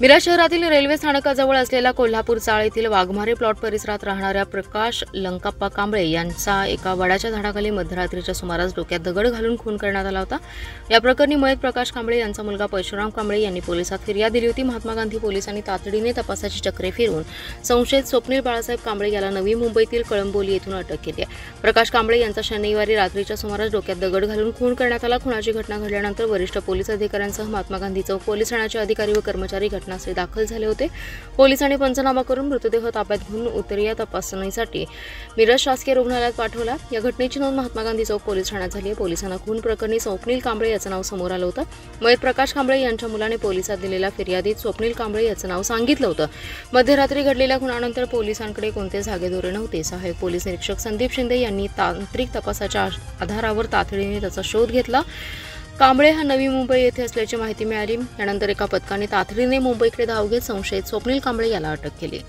मिरज शहरातील रेल्वे स्थानकाजवळ असलेल्या कोल्हापूर चाळ येथील वाघमारे प्लॉट परिसरात राहणाऱ्या प्रकाश लंकाप्पा कांबळे यांचा एका वडाच्या झाडाखाली मध्यरात्रीच्या सुमारास डोक्यात दगड घालून खून करण्यात आला होता। या प्रकरणी मयत प्रकाश कांबळे यांचा मुलगा परशुराम कांबळे यांनी पोलिसात फिर्याद दिली होती। महात्मा गांधी पोलिसांनी तातडीने तपासाची चक्रे फिरवून संशयित स्वप्नील बाळासाहेब कांबळे याला नवी मुंबईतील कळंबोली येथून अटक केली आहे। प्रकाश कांबळे यांचा शनिवारी रात्रीच्या सुमारास डोक्यात दगड घालून खून करण्यात आला। खुनाची घटना घडल्यानंतर वरिष्ठ पोलीस अधिकाऱ्यांसह महात्मा गांधी चौक पोलीस ठाण्याचे अधिकारी व कर्मचारी घटनास्थळी दाखल झाले होते। पोलिसांनी पंचनामा करून मृतदेह ताब्यात घेऊन उत्तरीय तपासणीसाठी मिरज शासकीय रुग्णालयात पाठवला। या घटनेची नोंद महात्मा गांधी चौक पोलीस ठाण्यात झाली आहे। पोलिसांना खून प्रकरणी स्वप्नील कांबळे याचं नाव समोर आलं होतं। मयत प्रकाश कांबळे यांच्या मुलाने पोलिसात दिलेल्या फिर्यादीत स्वप्नील कांबळे याचं नाव सांगितलं होतं। मध्यरात्री घडलेल्या खुनानंतर पोलिसांकडे कोणतेच धागेदोरे नव्हते। सहाय्यक पोलीस निरीक्षक संदीप शिंदे यांनी तांत्रिक तपासाच्या आधारावर तातडीने त्याचा शोध घेतला। कांबळे हा नवी मुंबई येथे असल्याची माहिती मिळाली। त्यानंतर एका पथकाने तातडीने मुंबईकडे धाव घेत संशयित स्वप्नील कांबळे याला अटक केली।